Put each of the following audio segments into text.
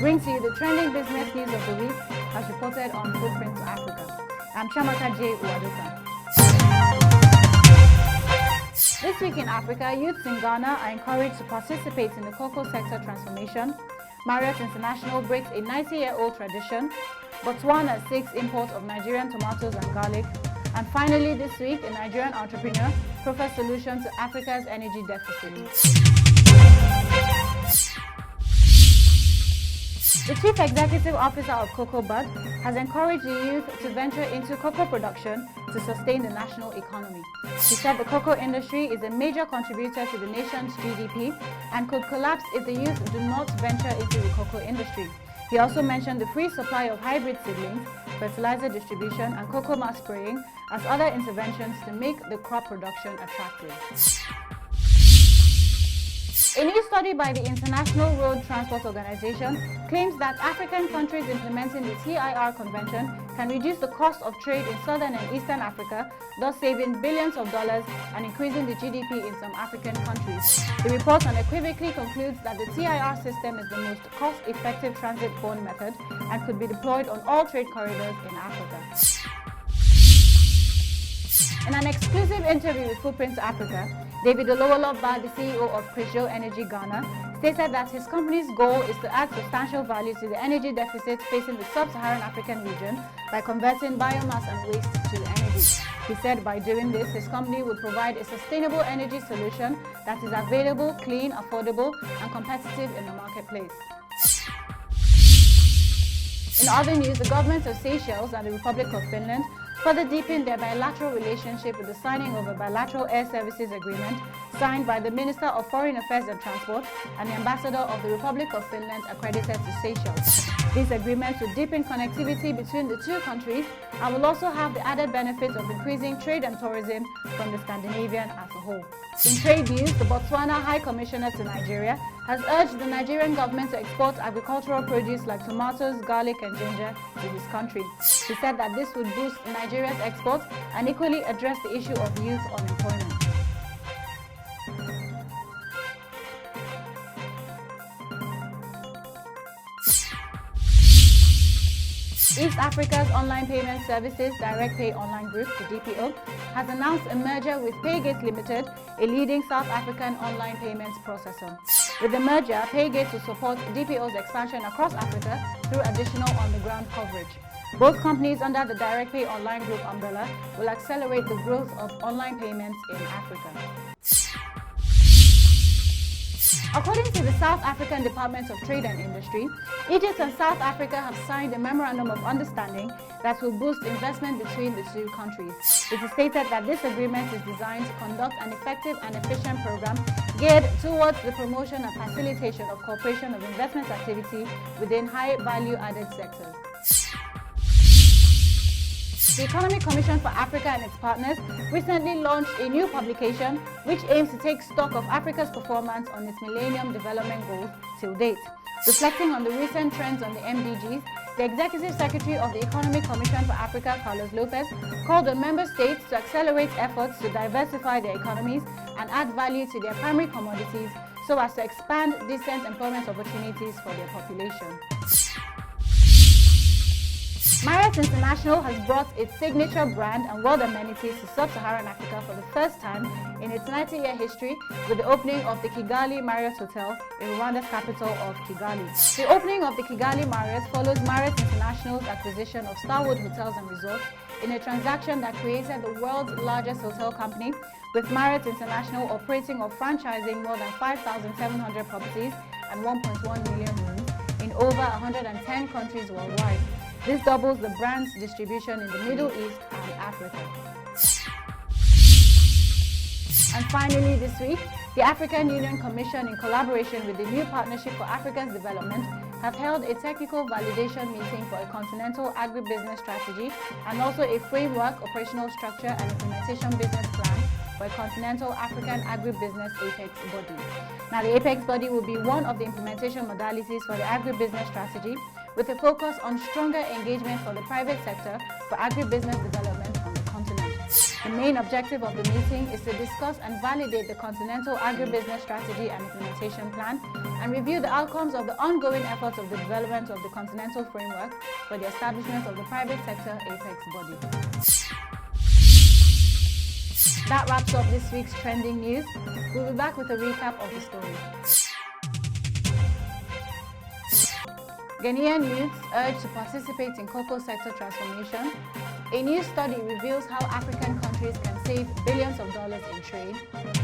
brings you the trending business news of the week as reported on Footprints Africa. I'm Chamaka J. Uwadoka. This week in Africa, youths in Ghana are encouraged to participate in the cocoa sector transformation. Marriott International breaks a 90-year-old tradition. Botswana seeks import of Nigerian tomatoes and garlic. And finally, this week, a Nigerian entrepreneur proffers solution to Africa's energy deficit. The Chief Executive Officer of Cocoa Bud has encouraged the youth to venture into cocoa production to sustain the national economy. He said the cocoa industry is a major contributor to the nation's GDP and could collapse if the youth do not venture into the cocoa industry. He also mentioned the free supply of hybrid seedlings, fertilizer distribution and cocoa mass spraying as other interventions to make the crop production attractive. A new study by the International Road Transport Organization claims that African countries implementing the TIR Convention can reduce the cost of trade in Southern and Eastern Africa, thus saving billions of dollars and increasing the GDP in some African countries. The report unequivocally concludes that the TIR system is the most cost-effective transit-borne method and could be deployed on all trade corridors in Africa. In an exclusive interview with Footprints Africa, David Olowoloba, the CEO of Chris-Jo Energy Ghana, stated that his company's goal is to add substantial value to the energy deficit facing the sub-Saharan African region by converting biomass and waste to energy. He said by doing this, his company would provide a sustainable energy solution that is available, clean, affordable, and competitive in the marketplace. In other news, the governments of Seychelles and the Republic of Finland further deepened their bilateral relationship with the signing of a bilateral air services agreement signed by the Minister of Foreign Affairs and Transport and the Ambassador of the Republic of Finland accredited to Seychelles. These agreements will deepen connectivity between the two countries and will also have the added benefit of increasing trade and tourism from the Scandinavian as a whole. In trade news, the Botswana High Commissioner to Nigeria has urged the Nigerian government to export agricultural produce like tomatoes, garlic and ginger to his country. He said that this would boost Nigeria's exports and equally address the issue of youth unemployment. East Africa's online payment services Direct Pay Online Group, the DPO, has announced a merger with Paygate Limited, a leading South African online payments processor. With the merger, Paygate will support DPO's expansion across Africa through additional on-the-ground coverage. Both companies under the Direct Pay Online Group umbrella will accelerate the growth of online payments in Africa. According to the South African Department of Trade and Industry, Egypt and South Africa have signed a memorandum of understanding that will boost investment between the two countries. It is stated that this agreement is designed to conduct an effective and efficient program geared towards the promotion and facilitation of cooperation of investment activity within high value-added sectors. The Economic Commission for Africa and its partners recently launched a new publication which aims to take stock of Africa's performance on its Millennium Development Goals till date. Reflecting on the recent trends on the MDGs, the Executive Secretary of the Economic Commission for Africa, Carlos Lopez, called on member states to accelerate efforts to diversify their economies and add value to their primary commodities so as to expand decent employment opportunities for their population. Marriott International has brought its signature brand and world amenities to sub-Saharan Africa for the first time in its 90-year history with the opening of the Kigali Marriott Hotel in Rwanda's capital of Kigali. The opening of the Kigali Marriott follows Marriott International's acquisition of Starwood Hotels and Resorts in a transaction that created the world's largest hotel company, with Marriott International operating or franchising more than 5,700 properties and 1.1 million rooms in over 110 countries worldwide. This doubles the brand's distribution in the Middle East and Africa. And finally this week, the African Union Commission, in collaboration with the New Partnership for Africa's Development, have held a technical validation meeting for a continental agribusiness strategy and also a framework, operational structure and implementation business plan for a continental African agribusiness apex body. Now, the apex body will be one of the implementation modalities for the agribusiness strategy, with a focus on stronger engagement for the private sector for agribusiness development on the continent. The main objective of the meeting is to discuss and validate the Continental Agribusiness Strategy and Implementation Plan and review the outcomes of the ongoing efforts of the development of the Continental Framework for the establishment of the private sector apex body. That wraps up this week's trending news. We'll be back with a recap of the story. Ghanaian youths urged to participate in cocoa sector transformation. A new study reveals how African countries can save billions of dollars in trade.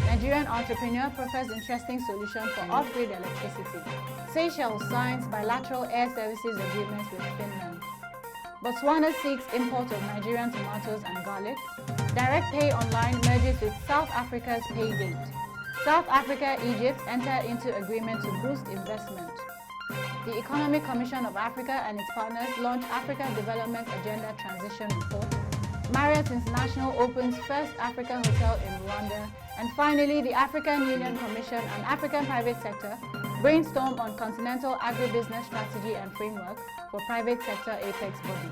Nigerian entrepreneur proffers interesting solution for off-grid electricity. Seychelles signs bilateral air services agreements with Finland. Botswana seeks import of Nigerian tomatoes and garlic. Direct Pay Online merges with South Africa's Paygate. South Africa, Egypt enter into agreement to boost investment. The Economic Commission of Africa and its partners launch Africa Development Agenda Transition Report. Marriott International opens first African hotel in Rwanda. And finally, the African Union Commission and African private sector brainstorm on Continental Agribusiness Strategy and Framework for private sector apex body.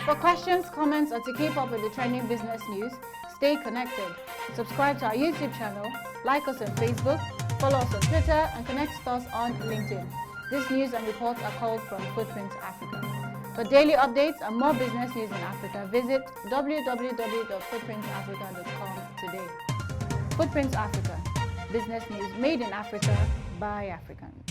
For questions, comments, or to keep up with the trending business news, stay connected. Subscribe to our YouTube channel, like us on Facebook, follow us on Twitter, and connect with us on LinkedIn. This news and reports are called from Footprint Africa. For daily updates and more business news in Africa, visit www.footprintafrica.com today. Footprint Africa, business news made in Africa by Africans.